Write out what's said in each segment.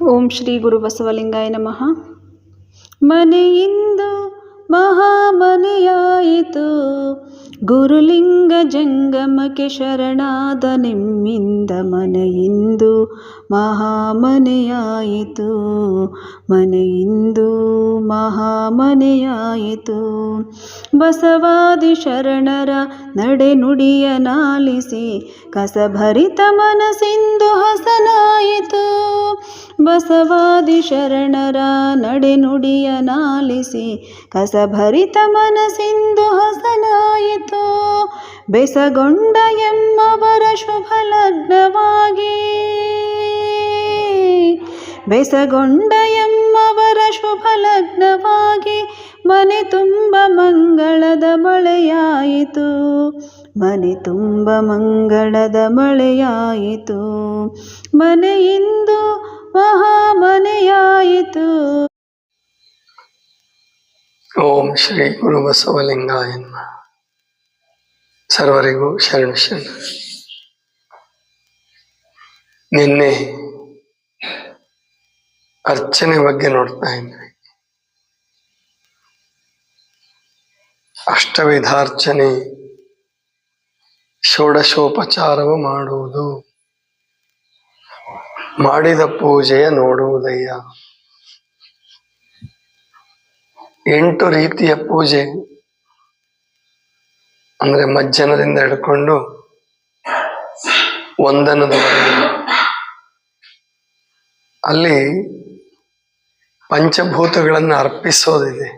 ಓಂ ಶ್ರೀ ಗುರು ಬಸವಲಿಂಗಾಯ ನಮಃ. ಮನೆಯಿಂದು ಮಹಾಮನೆಯಾಯಿತು, ಗುರುಲಿಂಗ ಜಂಗಮಕ್ಕೆ ಶರಣಾದ ನಿಮ್ಮಿಂದ ಮನೆಯಿಂದು ಮಹಾಮನೆಯಾಯಿತು, ಮನೆಯಿಂದು ಮಹಾಮನೆಯಾಯಿತು. ಬಸವಾದಿ ಶರಣರ ನಡೆನುಡಿಯ ನಾಲಿಸಿ ಕಸಭರಿತ ಮನಸ್ಸಿಂದು ಹಸನಾಯಿತು. ಬಸವಾದಿ ಶರಣರ ನಡೆನುಡಿಯ ನಾಲಿಸಿ ಕಸಭರಿತ ಮನಸ್ಸಿಂದು ಹಸನಾಯಿತು. ಬೆಸಗೊಂಡ ಎಮ್ಮವರ ಶುಭ ಲಗ್ನವಾಗಿ, ಬೆಸಗೊಂಡ ಎಮ್ಮವರ ಶುಭ ಲಗ್ನವಾಗಿ, ಮನೆ ತುಂಬ ಮಂಗಳದ ಮಳೆಯಾಯಿತು, ಮನೆ ತುಂಬ ಮಂಗಳದ ಮಳೆಯಾಯಿತು. ಮನೆಯಿಂದು ಮಹಾಮನೆಯಾಯಿತು. ಓಂ ಶ್ರೀ ಗುರು ಬಸವಲಿಂಗಾಯ ನಮಃ. ಸರ್ವರಿಗೂ ಶರಣ ಶರಣ. ನಿನ್ನೆ ಅರ್ಚನೆ ಬಗ್ಗೆ ನೋಡ್ತಾ ಇದ್ವಿ. ಅಷ್ಟವಿಧಾರ್ಚನೆ, ಷೋಡಶೋಪಚಾರವು ಮಾಡುವುದು, ಮಾಡಿದ ಪೂಜೆಯ ನೋಡುವುದಯ್ಯ. 8 ರೀತಿಯ ಪೂಜೆ ಅಂದ್ರೆ ಮಜ್ಜನದಿಂದ ಹಿಡ್ಕೊಂಡು ವಂದನದವರೆಗೆ. ಅಲ್ಲಿ ಪಂಚಭೂತಗಳನ್ನು ಅರ್ಪಿಸೋದಿದೆ.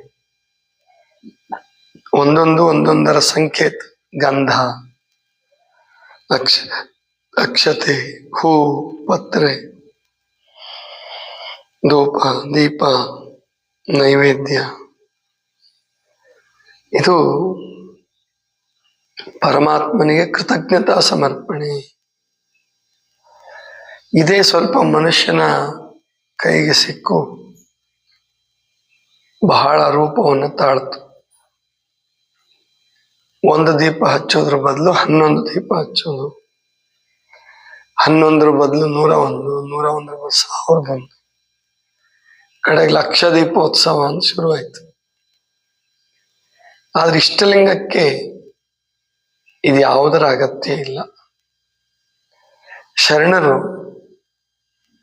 ಒಂದೊಂದರ ಸಂಕೇತ. ಗಂಧ, ಅಕ್ಷತೆ, ಹೂ, ಪತ್ರೆ, ಧೂಪ, ದೀಪ, ನೈವೇದ್ಯ. ಇದು ಪರಮಾತ್ಮನಿಗೆ ಕೃತಜ್ಞತಾ ಸಮರ್ಪಣೆ. ಇದೇ ಸ್ವಲ್ಪ ಮನುಷ್ಯನ ಕೈಗೆ ಸಿಕ್ಕು ಬಹಳ ರೂಪವನ್ನು ತಾಳ್ತು. ಒಂದು ದೀಪ ಹಚ್ಚೋದ್ರ ಬದಲು 11 ದೀಪ ಹಚ್ಚೋದು, 11 ಬದಲು 101, 101 ಬದಲು 1001, ಕಡೆಗೆ 1,00,000 ದೀಪೋತ್ಸವ ಅಂತ ಶುರುವಾಯ್ತು. ಆದ್ರೆ ಇಷ್ಟಲಿಂಗಕ್ಕೆ ಇದು ಯಾವುದರ ಅಗತ್ಯ ಇಲ್ಲ. ಶರಣರು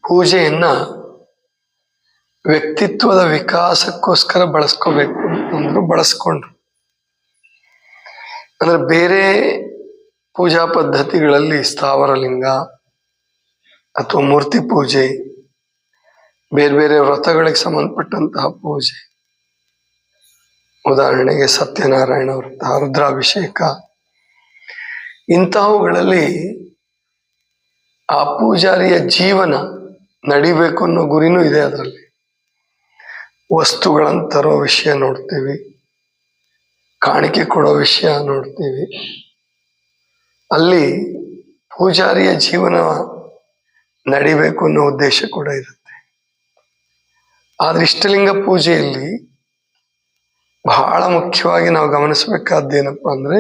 ಪೂಜೆಯನ್ನ ವ್ಯಕ್ತಿತ್ವದ ವಿಕಾಸಕ್ಕೋಸ್ಕರ ಬಳಸ್ಕೋಬೇಕು ಅಂತಂದ್ರು, ಬಳಸ್ಕೊಂಡ್ರು. ಅಂದ್ರೆ ಬೇರೆ ಪೂಜಾ ಪದ್ಧತಿಗಳಲ್ಲಿ ಸ್ಥಾವರಲಿಂಗ ಅಥವಾ ಮೂರ್ತಿ ಪೂಜೆ, ಬೇರೆ ಬೇರೆ ವ್ರತಗಳಿಗೆ ಸಂಬಂಧಪಟ್ಟಂತಹ ಪೂಜೆ, ಉದಾಹರಣೆಗೆ ಸತ್ಯನಾರಾಯಣ ವ್ರತ, ರುದ್ರಾಭಿಷೇಕ, ಇಂತಹವುಗಳಲ್ಲಿ ಆ ಪೂಜಾರಿಯ ಜೀವನ ನಡಿಬೇಕು ಅನ್ನೋ ಗುರಿನೂ ಇದೆ. ಅದರಲ್ಲಿ ವಸ್ತುಗಳನ್ನು ತರೋ ವಿಷಯ ನೋಡ್ತೀವಿ, ಕಾಣಿಕೆ ಕೊಡೋ ವಿಷಯ ನೋಡ್ತೀವಿ. ಅಲ್ಲಿ ಪೂಜಾರಿಯ ಜೀವನ ನಡಿಬೇಕು ಅನ್ನೋ ಉದ್ದೇಶ ಕೂಡ ಇರುತ್ತೆ. ಆದ್ರೆ ಇಷ್ಟಲಿಂಗ ಪೂಜೆಯಲ್ಲಿ ಬಹಳ ಮುಖ್ಯವಾಗಿ ನಾವು ಗಮನಿಸಬೇಕಾದ್ದೇನಪ್ಪ ಅಂದ್ರೆ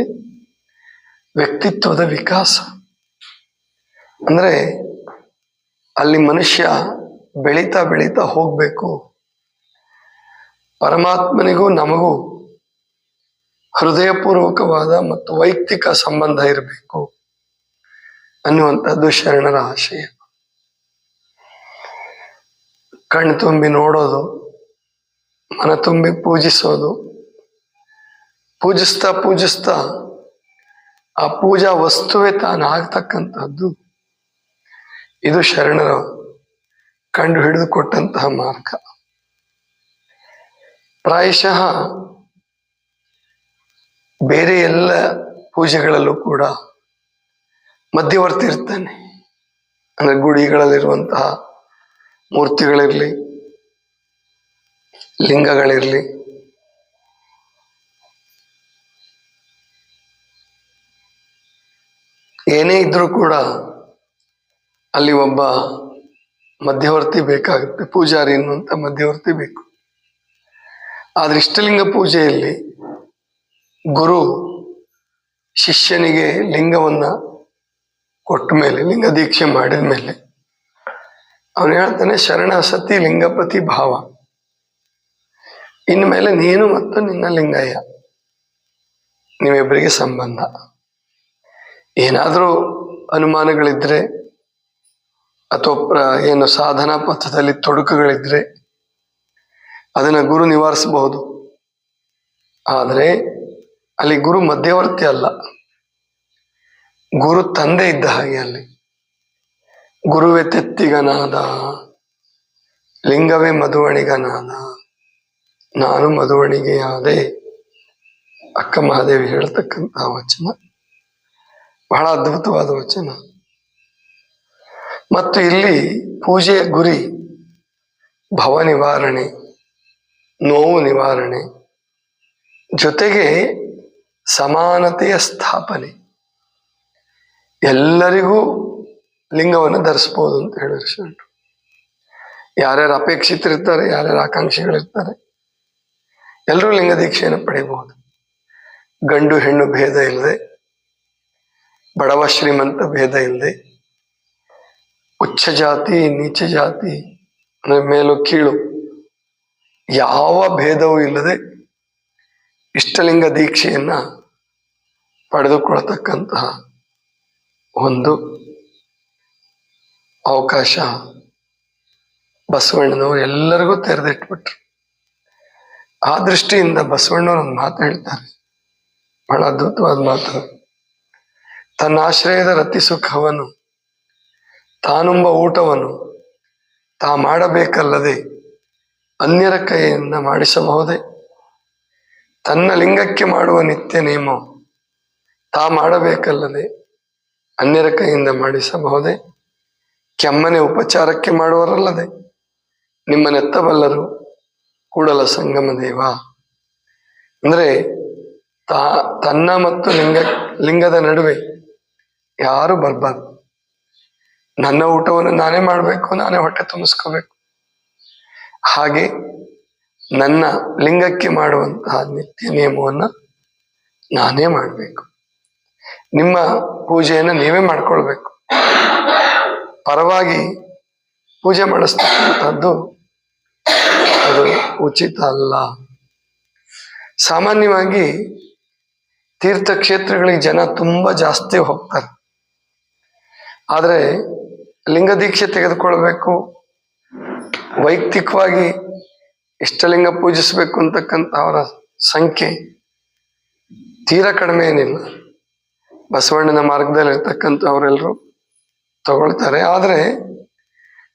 ವ್ಯಕ್ತಿತ್ವದ ವಿಕಾಸ. ಅಂದ್ರೆ ಅಲ್ಲಿ ಮನುಷ್ಯ ಬೆಳೀತಾ ಬೆಳೀತಾ ಹೋಗ್ಬೇಕು. ಪರಮಾತ್ಮನಿಗೂ ನಮಗೂ ಹೃದಯಪೂರ್ವಕವಾದ ಮತ್ತು ವೈಯಕ್ತಿಕ ಸಂಬಂಧ ಇರಬೇಕು ಅನ್ನುವಂಥದ್ದು ಶರಣರ ಆಶಯ. ಕಣ್ಣು ತುಂಬಿ ನೋಡೋದು, ಮನ ತುಂಬಿ ಪೂಜಿಸೋದು, ಪೂಜಿಸ್ತಾ ಪೂಜಿಸ್ತಾ ಆ ಪೂಜಾ ವಸ್ತುವೇ ತಾನಾಗ್ತಕ್ಕಂಥದ್ದು, ಇದು ಶರಣರ ಕಂಡು ಹಿಡಿದು ಕೊಟ್ಟಂತಹ ಮಾರ್ಗ. ಪ್ರಾಯಶಃ ಬೇರೆ ಎಲ್ಲ ಪೂಜೆಗಳಲ್ಲೂ ಕೂಡ ಮಧ್ಯವರ್ತಿ ಇರ್ತಾನೆ. ಅಂದ್ರೆ ಗುಡಿಗಳಲ್ಲಿರುವಂತಹ ಮೂರ್ತಿಗಳಿರ್ಲಿ, ಲಿಂಗಗಳಿರ್ಲಿ, ಏನೇ ಇದ್ರೂ ಕೂಡ ಅಲ್ಲಿ ಒಬ್ಬ ಮಧ್ಯವರ್ತಿ ಬೇಕಾಗುತ್ತೆ, ಪೂಜಾರಿ ಅನ್ನುವಂಥ ಮಧ್ಯವರ್ತಿ ಬೇಕು. ಆದ್ರೆ ಇಷ್ಟಲಿಂಗ ಪೂಜೆಯಲ್ಲಿ ಗುರು ಶಿಷ್ಯನಿಗೆ ಲಿಂಗವನ್ನ ಕೊಟ್ಟ ಮೇಲೆ, ಲಿಂಗ ದೀಕ್ಷೆ ಮಾಡಿದ ಮೇಲೆ ಅವನು ಹೇಳ್ತಾನೆ, ಶರಣ ಸತಿ ಲಿಂಗಪತಿ ಭಾವ. ಇನ್ಮೇಲೆ ನೀನು ಮತ್ತು ನಿನ್ನ ಲಿಂಗಯ್ಯ ನೀವಿಬ್ಬರಿಗೆ ಸಂಬಂಧ. ಏನಾದರೂ ಅನುಮಾನಗಳಿದ್ರೆ ಅಥವಾ ಏನು ಸಾಧನಾ ಪಥದಲ್ಲಿ ತೊಡಕುಗಳಿದ್ರೆ ಅದನ್ನ ಗುರು ನಿವಾರಿಸಬಹುದು. ಆದರೆ ಅಲ್ಲಿ ಗುರು ಮಧ್ಯವರ್ತಿ ಅಲ್ಲ, ಗುರು ತಂದೆ ಇದ್ದ ಹಾಗೆ. ಅಲ್ಲಿ ಗುರುವೇ ತೆತ್ತಿಗನಾದ, ಲಿಂಗವೇ ಮಧುವಣಿಗನಾದ, ನಾನು ಮಧುವಣಿಗೆಯಾದೆ. ಅಕ್ಕ ಮಹಾದೇವಿ ಹೇಳ್ತಕ್ಕಂತಹ ವಚನ ಬಹಳ ಅದ್ಭುತವಾದ ವಚನ. ಮತ್ತು ಇಲ್ಲಿ ಪೂಜೆಯ ಗುರಿ ಭವ ನಿವಾರಣೆ, ನೋವು ನಿವಾರಣೆ, ಜೊತೆಗೆ ಸಮಾನತೆಯ ಸ್ಥಾಪನೆ. ಎಲ್ಲರಿಗೂ ಲಿಂಗವನ್ನು ಧರಿಸ್ಬೋದು ಅಂತ ಹೇಳಿದ್ರು ಶರಣರು. ಯಾರ್ಯಾರು ಅಪೇಕ್ಷಿತರಿರ್ತಾರೆ, ಯಾರ್ಯಾರು ಆಕಾಂಕ್ಷಿಗಳಿರ್ತಾರೆ, ಎಲ್ಲರೂ ಲಿಂಗ ದೀಕ್ಷೆಯನ್ನು ಪಡೆಯಬಹುದು. ಗಂಡು ಹೆಣ್ಣು ಭೇದ ಇಲ್ಲದೆ, ಬಡವ ಶ್ರೀಮಂತ ಭೇದ ಇಲ್ಲದೆ, ಉಚ್ಚ ಜಾತಿ ನೀಚ ಜಾತಿ ಮೇಲು ಕೀಳು ಯಾವ ಭೇದವೂ ಇಲ್ಲದೆ ಇಷ್ಟಲಿಂಗ ದೀಕ್ಷೆಯನ್ನ ಪಡೆದುಕೊಳ್ತಕ್ಕಂತಹ ಒಂದು ಅವಕಾಶ ಬಸವಣ್ಣನವರು ಎಲ್ಲರಿಗೂ ತೆರೆದಿಟ್ಬಿಟ್ರು. ಆ ದೃಷ್ಟಿಯಿಂದ ಬಸವಣ್ಣವರು ಒಂದು ಮಾತು ಹೇಳ್ತಾರೆ, ಬಹಳ ಅದ್ಭುತವಾದ ಮಾತು. ತನ್ನ ಆಶ್ರಯದ ರತಿ ಸುಖವನ್ನು, ತಾನುಂಬ ಊಟವನ್ನು ತಾ ಮಾಡಬೇಕಲ್ಲದೆ ಅನ್ಯರ ಕೈಯಿಂದ ಮಾಡಿಸಬಹುದೇ? ತನ್ನ ಲಿಂಗಕ್ಕೆ ಮಾಡುವ ನಿತ್ಯ ನೇಮ ತಾ ಮಾಡಬೇಕಲ್ಲದೆ ಅನ್ಯರ ಕೈಯಿಂದ ಮಾಡಿಸಬಹುದೇ? ಕೆಮ್ಮನೆ ಉಪಚಾರಕ್ಕೆ ಮಾಡುವರಲ್ಲದೆ ನಿಮ್ಮನ್ನೆತ್ತಬಲ್ಲರು ಕೂಡಲ ಸಂಗಮ ದೇವ. ಅಂದ್ರೆ ತನ್ನ ಮತ್ತು ಲಿಂಗದ ನಡುವೆ ಯಾರು ಬರ್ಬಾರ್ದು. ನನ್ನ ಊಟವನ್ನು ನಾನೇ ಮಾಡಬೇಕು, ನಾನೇ ಹೊಟ್ಟೆ ತುಂಬಿಸ್ಕೋಬೇಕು. ಹಾಗೆ ನನ್ನ ಲಿಂಗಕ್ಕೆ ಮಾಡುವಂತಹ ನಿತ್ಯ ನಿಯಮವನ್ನು ನಾನೇ ಮಾಡಬೇಕು. ನಿಮ್ಮ ಪೂಜೆಯನ್ನು ನೀವೇ ಮಾಡ್ಕೊಳ್ಬೇಕು. ಪರವಾಗಿ ಪೂಜೆ ಮಾಡಿಸ್ತಕ್ಕಂಥದ್ದು ಅದು ಉಚಿತ ಅಲ್ಲ. ಸಾಮಾನ್ಯವಾಗಿ ತೀರ್ಥಕ್ಷೇತ್ರಗಳಿಗೆ ಜನ ತುಂಬಾ ಜಾಸ್ತಿ ಹೋಗ್ತಾರೆ. ಆದರೆ ಲಿಂಗ ದೀಕ್ಷೆ ತೆಗೆದುಕೊಳ್ಬೇಕು, ವೈಯಕ್ತಿಕವಾಗಿ ಇಷ್ಟಲಿಂಗ ಪೂಜಿಸಬೇಕು ಅಂತಕ್ಕಂಥ ಅವರ ಸಂಖ್ಯೆ ತೀರಾ ಕಡಿಮೆ ಏನಿಲ್ಲ. ಬಸವಣ್ಣನ ಮಾರ್ಗದಲ್ಲಿ ಇರ್ತಕ್ಕಂಥ ಅವರೆಲ್ಲರೂ ತಗೊಳ್ತಾರೆ. ಆದರೆ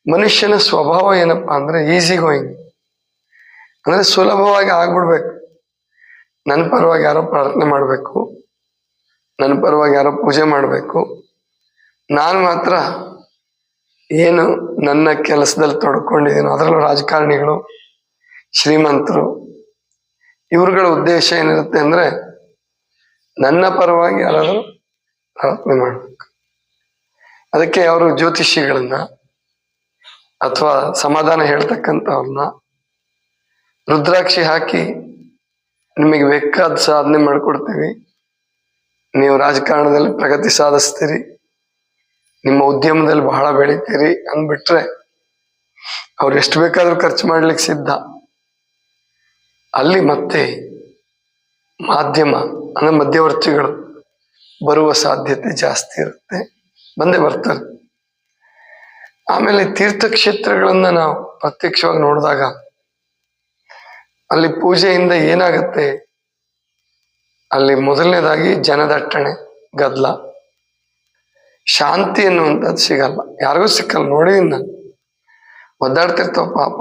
ಮನುಷ್ಯನ ಸ್ವಭಾವ ಏನಪ್ಪಾ ಅಂದ್ರೆ ಈಸಿ ಗೋಯಿಂಗ್, ಅಂದ್ರೆ ಸುಲಭವಾಗಿ ಆಗ್ಬಿಡ್ಬೇಕು. ನನ್ನ ಪರವಾಗಿ ಯಾರೋ ಪ್ರಾರ್ಥನೆ ಮಾಡಬೇಕು, ನನ್ನ ಪರವಾಗಿ ಯಾರೋ ಪೂಜೆ ಮಾಡಬೇಕು, ನಾನು ಮಾತ್ರ ಏನು ನನ್ನ ಕೆಲಸದಲ್ಲಿ ತೊಡ್ಕೊಂಡಿದ್ದೀನೋ, ಅದರಲ್ಲೂ ರಾಜಕಾರಣಿಗಳು, ಶ್ರೀಮಂತರು, ಇವ್ರುಗಳ ಉದ್ದೇಶ ಏನಿರುತ್ತೆ ಅಂದ್ರೆ ನನ್ನ ಪರವಾಗಿ ಯಾರಾದರೂ ಪ್ರಾರ್ಥನೆ ಮಾಡಬೇಕು. ಅದಕ್ಕೆ ಅವರು ಜ್ಯೋತಿಷಿಗಳನ್ನ ಅಥವಾ ಸಮಾಧಾನ ಹೇಳ್ತಕ್ಕಂಥವ್ರನ್ನ ರುದ್ರಾಕ್ಷಿ ಹಾಕಿ ನಿಮಗೆ ಬೇಕಾದ ಸಾಧನೆ ಮಾಡ್ಕೊಡ್ತೀವಿ, ನೀವು ರಾಜಕಾರಣದಲ್ಲಿ ಪ್ರಗತಿ ಸಾಧಿಸ್ತೀರಿ, ನಿಮ್ಮ ಉದ್ಯಮದಲ್ಲಿ ಬಹಳ ಬೆಳಿತೀರಿ ಅಂದ್ಬಿಟ್ರೆ ಅವ್ರು ಎಷ್ಟು ಬೇಕಾದ್ರೂ ಖರ್ಚು ಮಾಡ್ಲಿಕ್ಕೆ ಸಿದ್ಧ. ಅಲ್ಲಿ ಮತ್ತೆ ಮಾಧ್ಯಮ ಅಂದ್ರೆ ಮಧ್ಯವರ್ತಿಗಳು ಬರುವ ಸಾಧ್ಯತೆ ಜಾಸ್ತಿ ಇರುತ್ತೆ, ಬಂದೇ ಬರ್ತಾರೆ. ಆಮೇಲೆ ತೀರ್ಥಕ್ಷೇತ್ರಗಳನ್ನ ನಾವು ಪ್ರತ್ಯಕ್ಷವಾಗಿ ನೋಡಿದಾಗ ಅಲ್ಲಿ ಪೂಜೆಯಿಂದ ಏನಾಗತ್ತೆ, ಅಲ್ಲಿ ಮೊದಲನೇದಾಗಿ ಜನದಟ್ಟಣೆ, ಗದ್ದಲ, ಶಾಂತಿ ಅನ್ನುವಂಥದ್ದು ಸಿಗಲ್ಲ, ಯಾರಿಗೂ ಸಿಕ್ಕಲ್ಲ. ನೋಡಿದೀನಿ ನಾನು, ಒದ್ದಾಡ್ತಿರ್ತಾವ ಪಾಪ,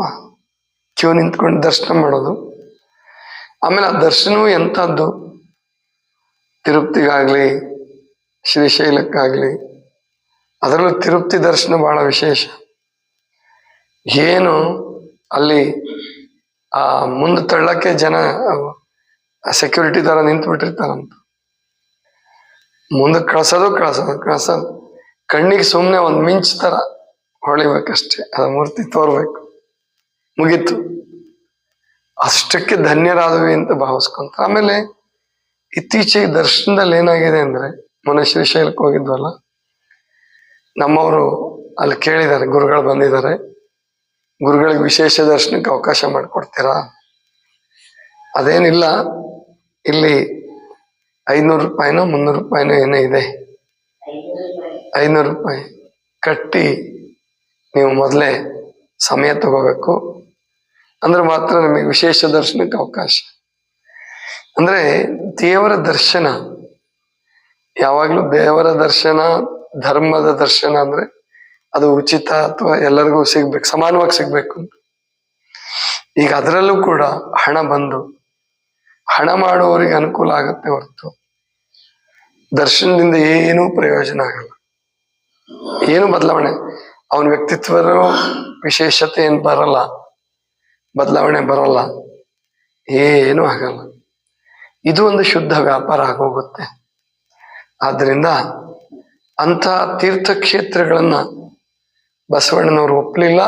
ಕ್ಯೂ ನಿಂತ್ಕೊಂಡು ದರ್ಶನ ಮಾಡೋದು. ಆಮೇಲೆ ಆ ದರ್ಶನವೂ ಎಂಥದ್ದು, ತಿರುಪ್ತಿಗಾಗ್ಲಿ ಶ್ರೀಶೈಲಕ್ಕಾಗ್ಲಿ, ಅದರಲ್ಲೂ ತಿರುಪ್ತಿ ದರ್ಶನ ಬಹಳ ವಿಶೇಷ. ಏನು ಅಲ್ಲಿ ಆ ಮುಂದೆ ತಳ್ಳಕ್ಕೆ ಜನ ಸೆಕ್ಯೂರಿಟಿ ತರ ನಿಂತು ಬಿಟ್ಟಿರ್ತಾರಂತ, ಮುಂದೆ ಕಳ್ಸೋದು ಕಣ್ಣಿಗೆ ಸುಮ್ಮನೆ ಒಂದು ಮಿಂಚ್ ತರ ಹೊಳಿಬೇಕಷ್ಟೇ, ಅದ ಮೂರ್ತಿ ತೋರ್ಬೇಕು, ಮುಗೀತು. ಅಷ್ಟಕ್ಕೆ ಧನ್ಯರಾದವಿ ಅಂತ ಭಾವಿಸ್ಕೊಂತ. ಆಮೇಲೆ ಇತ್ತೀಚೆಗೆ ದರ್ಶನದಲ್ಲಿ ಏನಾಗಿದೆ ಅಂದ್ರೆ, ಮೊನ್ನೆ ಶ್ರೀಶೈಲಕ್ಕೆ ಹೋಗಿದ್ವಲ್ಲ, ನಮ್ಮವರು ಅಲ್ಲಿ ಕೇಳಿದ್ದಾರೆ, ಗುರುಗಳು ಬಂದಿದ್ದಾರೆ, ಗುರುಗಳಿಗೆ ವಿಶೇಷ ದರ್ಶನಕ್ಕೆ ಅವಕಾಶ ಮಾಡಿಕೊಡ್ತೀರಾ? ಅದೇನಿಲ್ಲ, ಇಲ್ಲಿ 500 ರೂಪಾಯಿನೋ 300 ರೂಪಾಯಿನೋ ಏನೋ ಇದೆ, 500 ರೂಪಾಯಿ ಕಟ್ಟಿ ನೀವು ಮೊದಲೇ ಸಮಯ ತಗೋಬೇಕು, ಅಂದ್ರೆ ಮಾತ್ರ ನಿಮಗೆ ವಿಶೇಷ ದರ್ಶನಕ್ಕೆ ಅವಕಾಶ. ಅಂದ್ರೆ ದೇವರ ದರ್ಶನ ಯಾವಾಗ್ಲೂ, ದೇವರ ದರ್ಶನ, ಧರ್ಮದ ದರ್ಶನ ಅಂದ್ರೆ ಅದು ಉಚಿತ ಅಥವಾ ಎಲ್ಲರಿಗೂ ಸಿಗ್ಬೇಕು, ಸಮಾನವಾಗಿ ಸಿಗ್ಬೇಕು. ಈಗ ಅದರಲ್ಲೂ ಕೂಡ ಹಣ ಬಂದು ಹಣ ಮಾಡುವವರಿಗೆ ಅನುಕೂಲ ಆಗುತ್ತೆ ಹೊರತು ದರ್ಶನದಿಂದ ಏನೂ ಪ್ರಯೋಜನ ಆಗಲ್ಲ, ಏನು ಬದಲಾವಣೆ, ಅವನ ವ್ಯಕ್ತಿತ್ವದ ವಿಶೇಷತೆ ಏನು ಬರಲ್ಲ, ಬದಲಾವಣೆ ಬರಲ್ಲ, ಏನೂ ಆಗಲ್ಲ. ಇದು ಒಂದು ಶುದ್ಧ ವ್ಯಾಪಾರ ಆಗೋಗುತ್ತೆ. ಆದ್ರಿಂದ ಅಂಥ ತೀರ್ಥಕ್ಷೇತ್ರಗಳನ್ನ ಬಸವಣ್ಣನವರು ಒಪ್ಪಲಿಲ್ಲ,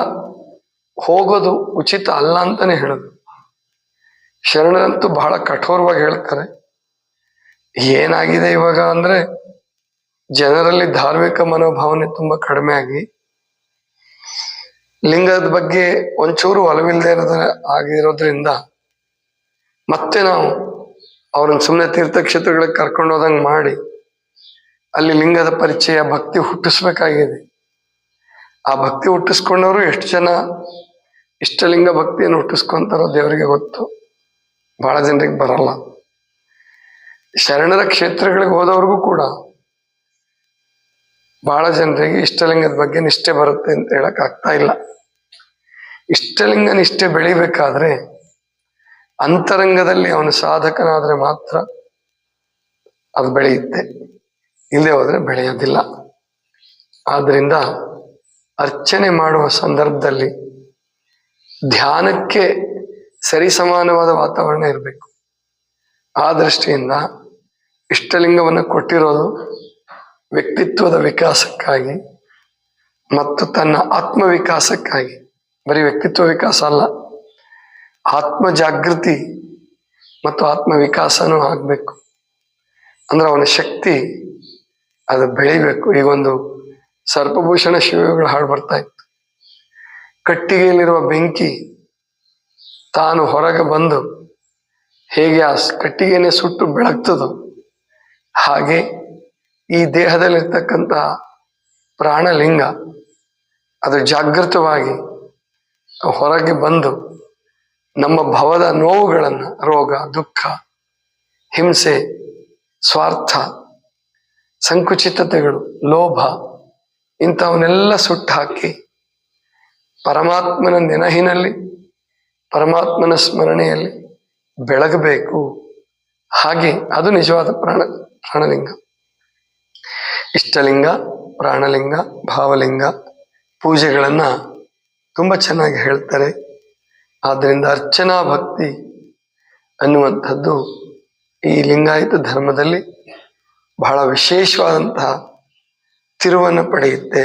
ಹೋಗೋದು ಉಚಿತ ಅಲ್ಲ ಅಂತಾನೆ ಹೇಳೋದು. ಶರಣರಂತೂ ಬಹಳ ಕಠೋರವಾಗಿ ಹೇಳ್ತಾರೆ. ಏನಾಗಿದೆ ಇವಾಗ ಅಂದ್ರೆ ಜನರಲ್ಲಿ ಧಾರ್ಮಿಕ ಮನೋಭಾವನೆ ತುಂಬಾ ಕಡಿಮೆ ಆಗಿ ಲಿಂಗದ ಬಗ್ಗೆ ಒಂಚೂರು ಒಲವಿಲ್ಲದೆ ಆಗಿರೋದ್ರಿಂದ ಮತ್ತೆ ನಾವು ಅವ್ರನ್ನ ಸುಮ್ಮನೆ ತೀರ್ಥಕ್ಷೇತ್ರಗಳಿಗೆ ಕರ್ಕೊಂಡು ಹೋದಂಗೆ ಮಾಡಿ ಅಲ್ಲಿ ಲಿಂಗದ ಪರಿಚಯ, ಭಕ್ತಿ ಹುಟ್ಟಿಸ್ಬೇಕಾಗಿದೆ. ಆ ಭಕ್ತಿ ಹುಟ್ಟಿಸ್ಕೊಂಡವರು ಎಷ್ಟು ಜನ ಇಷ್ಟಲಿಂಗ ಭಕ್ತಿಯನ್ನು ಹುಟ್ಟಿಸ್ಕೊಂತಾರೋ ದೇವರಿಗೆ ಗೊತ್ತು, ಬಹಳ ಜನರಿಗೆ ಬರಲ್ಲ. ಶರಣರ ಕ್ಷೇತ್ರಗಳಿಗೆ ಹೋದವ್ರಿಗೂ ಕೂಡ ಬಹಳ ಜನರಿಗೆ ಇಷ್ಟಲಿಂಗದ ಬಗ್ಗೆ ನಿಷ್ಠೆ ಬರುತ್ತೆ ಅಂತ ಹೇಳಕ್ ಆಗ್ತಾ ಇಲ್ಲ. ಇಷ್ಟಲಿಂಗ ನಿಷ್ಠೆ ಬೆಳಿಬೇಕಾದ್ರೆ ಅಂತರಂಗದಲ್ಲಿ ಅವನು ಸಾಧಕನಾದ್ರೆ ಮಾತ್ರ ಅದು ಬೆಳೆಯುತ್ತೆ, ಇಲ್ಲದೆ ಹೋದ್ರೆ ಬೆಳೆಯೋದಿಲ್ಲ. ಆದ್ರಿಂದ ಅರ್ಚನೆ ಮಾಡುವ ಸಂದರ್ಭದಲ್ಲಿ ಧ್ಯಾನಕ್ಕೆ ಸರಿಸಮಾನವಾದ ವಾತಾವರಣ ಇರಬೇಕು. ಆ ದೃಷ್ಟಿಯಿಂದ ಇಷ್ಟಲಿಂಗವನ್ನು ಕೊಟ್ಟಿರೋದು ವ್ಯಕ್ತಿತ್ವದ ವಿಕಾಸಕ್ಕಾಗಿ ಮತ್ತು ತನ್ನ ಆತ್ಮ ವಿಕಾಸಕ್ಕಾಗಿ. ಬರೀ ವ್ಯಕ್ತಿತ್ವ ವಿಕಾಸ ಅಲ್ಲ, ಆತ್ಮ ಜಾಗೃತಿ ಮತ್ತು ಆತ್ಮ ವಿಕಾಸನೂ ಆಗ್ಬೇಕು. ಅಂದ್ರೆ ಅವನ ಶಕ್ತಿ ಅದು ಬೆಳಿಬೇಕು. ಈಗೊಂದು ಸರ್ಪಭೂಷಣ ಶಿವಗಳ ಹಾಡು ಬರ್ತಾ ಇತ್ತು. ಕಟ್ಟಿಗೆಯಲ್ಲಿರುವ ಬೆಂಕಿ ತಾನು ಹೊರಗೆ ಬಂದು ಹೇಗೆ ಆ ಕಟ್ಟಿಗೆನೆ ಸುಟ್ಟು ಬೆಳಗ್ತದೋ ಹಾಗೆ ಈ ದೇಹದಲ್ಲಿರ್ತಕ್ಕಂಥ ಪ್ರಾಣಲಿಂಗ ಅದು ಜಾಗೃತವಾಗಿ ಹೊರಗೆ ಬಂದು ನಮ್ಮ ಭವದ ನೋವುಗಳನ್ನು, ರೋಗ, ದುಃಖ, ಹಿಂಸೆ, ಸ್ವಾರ್ಥ, ಸಂಕುಚಿತತೆಗಳು, ಲೋಭ ಇಂಥವನ್ನೆಲ್ಲ ಸುಟ್ಟು ಹಾಕಿ ಪರಮಾತ್ಮನ ನೆನಹಿನಲ್ಲಿ, ಪರಮಾತ್ಮನ ಸ್ಮರಣೆಯಲ್ಲಿ ಬೆಳಗಬೇಕು. ಹಾಗೆ ಅದು ನಿಜವಾದ ಪ್ರಾಣಲಿಂಗ. ಇಷ್ಟಲಿಂಗ, ಪ್ರಾಣಲಿಂಗ, ಭಾವಲಿಂಗ ಪೂಜೆಗಳನ್ನ ತುಂಬ ಚೆನ್ನಾಗಿ ಹೇಳ್ತಾರೆ. ಆದ್ದರಿಂದ ಅರ್ಚನಾ ಭಕ್ತಿ ಅನ್ನುವಂಥದ್ದು ಈ ಲಿಂಗಾಯತ ಧರ್ಮದಲ್ಲಿ ಬಹಳ ವಿಶೇಷವಾದಂತಹ ತಿರುವನ್ನು ಪಡೆಯುತ್ತೆ,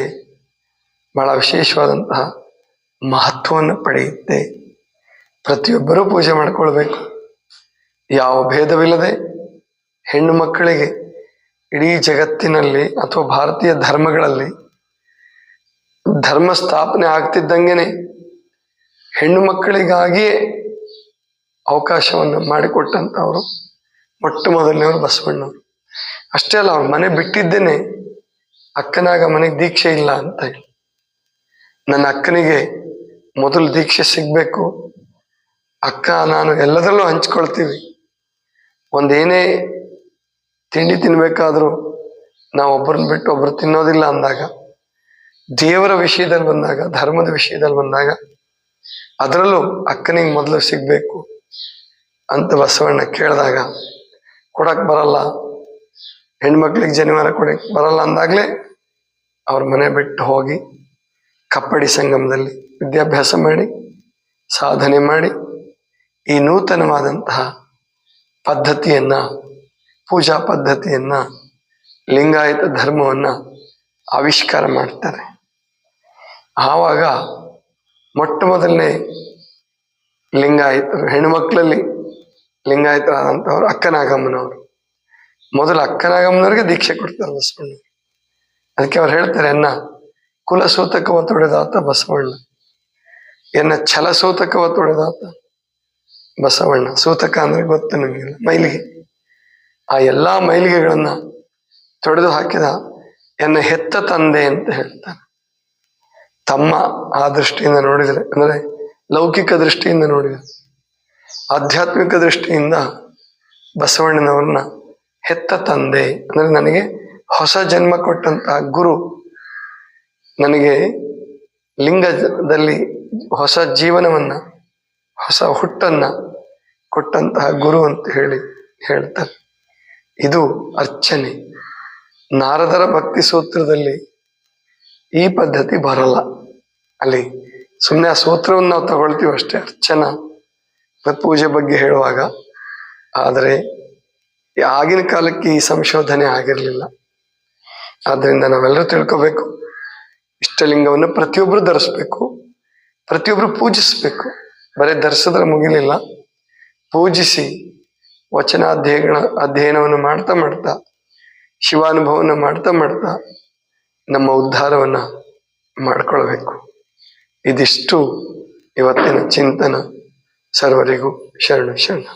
ಬಹಳ ವಿಶೇಷವಾದಂತಹ ಮಹತ್ವವನ್ನು ಪಡೆಯುತ್ತೆ. ಪ್ರತಿಯೊಬ್ಬರೂ ಪೂಜೆ ಮಾಡಿಕೊಳ್ಬೇಕು, ಯಾವ ಭೇದವಿಲ್ಲದೆ. ಹೆಣ್ಣು ಮಕ್ಕಳಿಗೆ ಇಡೀ ಜಗತ್ತಿನಲ್ಲಿ ಅಥವಾ ಭಾರತೀಯ ಧರ್ಮಗಳಲ್ಲಿ ಧರ್ಮ ಸ್ಥಾಪನೆ ಆಗ್ತಿದ್ದಂಗೆನೆ ಹೆಣ್ಣು ಮಕ್ಕಳಿಗಾಗಿಯೇ ಅವಕಾಶವನ್ನು ಮಾಡಿಕೊಟ್ಟಂಥವ್ರು ಮೊಟ್ಟ ಮೊದಲನೇವರು ಬಸವಣ್ಣವರು. ಅಷ್ಟೇ ಅಲ್ಲ, ಅವ್ರ ಮನೆ ಬಿಟ್ಟಿದ್ದೇನೆ ಅಕ್ಕನಾಗ ಮನೆಗೆ ದೀಕ್ಷೆ ಇಲ್ಲ ಅಂತ ಹೇಳಿ. ನನ್ನ ಅಕ್ಕನಿಗೆ ಮೊದಲು ದೀಕ್ಷೆ ಸಿಗ್ಬೇಕು, ಅಕ್ಕ ನಾನು ಎಲ್ಲದರಲ್ಲೂ ಹಂಚ್ಕೊಳ್ತೀವಿ, ಒಂದೇನೇ ತಿಂಡಿ ತಿನ್ಬೇಕಾದ್ರೂ ನಾವು ಒಬ್ಬರನ್ನ ಬಿಟ್ಟು ಒಬ್ರು ತಿನ್ನೋದಿಲ್ಲ ಅಂದಾಗ, ದೇವರ ವಿಷಯದಲ್ಲಿ ಬಂದಾಗ, ಧರ್ಮದ ವಿಷಯದಲ್ಲಿ ಬಂದಾಗ ಅದರಲ್ಲೂ ಅಕ್ಕನಿಗೆ ಮೊದಲು ಸಿಗ್ಬೇಕು ಅಂತ ಬಸವಣ್ಣ ಕೇಳಿದಾಗ ಕೊಡಕ್ ಬರಲ್ಲ, ಹೆಣ್ಮಕ್ಳಿಗೆ ಜನಿವಾರ ಕೊಡಕ್ ಬರಲ್ಲ ಅಂದಾಗ್ಲೇ ಅವ್ರ ಮನೆ ಬಿಟ್ಟು ಹೋಗಿ ಕಪ್ಪಡಿ ಸಂಗಮದಲ್ಲಿ ವಿದ್ಯಾಭ್ಯಾಸ ಮಾಡಿ ಸಾಧನೆ ಮಾಡಿ ಈ ನೂತನವಾದಂತಹ ಪದ್ಧತಿಯನ್ನ, ಪೂಜಾ ಪದ್ಧತಿಯನ್ನ, ಲಿಂಗಾಯತ ಧರ್ಮವನ್ನ ಆವಿಷ್ಕಾರ ಮಾಡ್ತಾರೆ. ಆವಾಗ ಮೊಟ್ಟ ಮೊದಲನೇ ಲಿಂಗಾಯತರು, ಹೆಣ್ಮಕ್ಳಲ್ಲಿ ಲಿಂಗಾಯತರಾದಂಥವ್ರು ಅಕ್ಕನಾಗಮ್ಮನವರು. ಮೊದಲು ಅಕ್ಕನಾಗಮ್ಮನವ್ರಿಗೆ ದೀಕ್ಷೆ ಕೊಡ್ತಾರೆ ಬಸವಣ್ಣ. ಅದಕ್ಕೆ ಅವ್ರು ಹೇಳ್ತಾರೆ, ಅನ್ನ ಕುಲಸೂತಕವ ತೊಡೆದಾತ ಬಸವಣ್ಣ, ಎನ್ನ ಛಲಸೂತಕವ ತೊಡೆದಾತ ಬಸವಣ್ಣ. ಸೂತಕ ಅಂದ್ರೆ ಗೊತ್ತು ನಿಮಗೆಲ್ಲ, ಮೈಲಿಗೆ. ಆ ಎಲ್ಲಾ ಮೈಲಿಗೆಗಳನ್ನ ತೊಡೆದು ಹಾಕಿದ ಎನ್ನ ಹೆತ್ತ ತಂದೆ ಅಂತ ಹೇಳ್ತಾನೆ. ತಮ್ಮ ಆ ದೃಷ್ಟಿಯಿಂದ ನೋಡಿದರೆ, ಅಂದ್ರೆ ಲೌಕಿಕ ದೃಷ್ಟಿಯಿಂದ ನೋಡಿದರೆ, ಆಧ್ಯಾತ್ಮಿಕ ದೃಷ್ಟಿಯಿಂದ ಬಸವಣ್ಣನವ್ರನ್ನ ಹೆತ್ತ ತಂದೆ ಅಂದ್ರೆ ನನಗೆ ಹೊಸ ಜನ್ಮ ಕೊಟ್ಟಂತಹ ಗುರು, ನನಗೆ ಲಿಂಗದಲ್ಲಿ ಹೊಸ ಜೀವನವನ್ನ, ಹೊಸ ಹುಟ್ಟನ್ನ ಕೊಟ್ಟಂತಹ ಗುರು ಅಂತ ಹೇಳ್ತಾರೆ. ಇದು ಅರ್ಚನೆ. ನಾರದರ ಭಕ್ತಿ ಸೂತ್ರದಲ್ಲಿ ಈ ಪದ್ಧತಿ ಬರಲ್ಲ. ಅಲ್ಲಿ ಸುಮ್ಮನೆ ಆ ಸೂತ್ರವನ್ನು ನಾವು ತಗೊಳ್ತೀವಿ ಅಷ್ಟೇ, ಅರ್ಚನಾ ಪೂಜೆ ಬಗ್ಗೆ ಹೇಳುವಾಗ. ಆದರೆ ಆಗಿನ ಕಾಲಕ್ಕೆ ಈ ಸಂಶೋಧನೆ ಆಗಿರಲಿಲ್ಲ. ಆದ್ರಿಂದ ನಾವೆಲ್ಲರೂ ತಿಳ್ಕೋಬೇಕು, ಇಷ್ಟಲಿಂಗವನ್ನು ಪ್ರತಿಯೊಬ್ರು ಧರಿಸ್ಬೇಕು, ಪ್ರತಿಯೊಬ್ರು ಪೂಜಿಸ್ಬೇಕು. ಬರೀ ಧರಿಸಿದ್ರೆ ಮುಗಿಲಿಲ್ಲ, ಪೂಜಿಸಿ ಅಧ್ಯಯನವನ್ನು ಮಾಡ್ತಾ ಮಾಡ್ತಾ, ಶಿವಾನುಭವನ ಮಾಡ್ತಾ ಮಾಡ್ತಾ ನಮ್ಮ ಉದ್ಧಾರವನ್ನ ಮಾಡ್ಕೊಳ್ಬೇಕು. ಇದಿಷ್ಟು ಇವತ್ತಿನ ಚಿಂತನ. ಸರ್ವರಿಗೂ ಶರಣ ಶರಣ.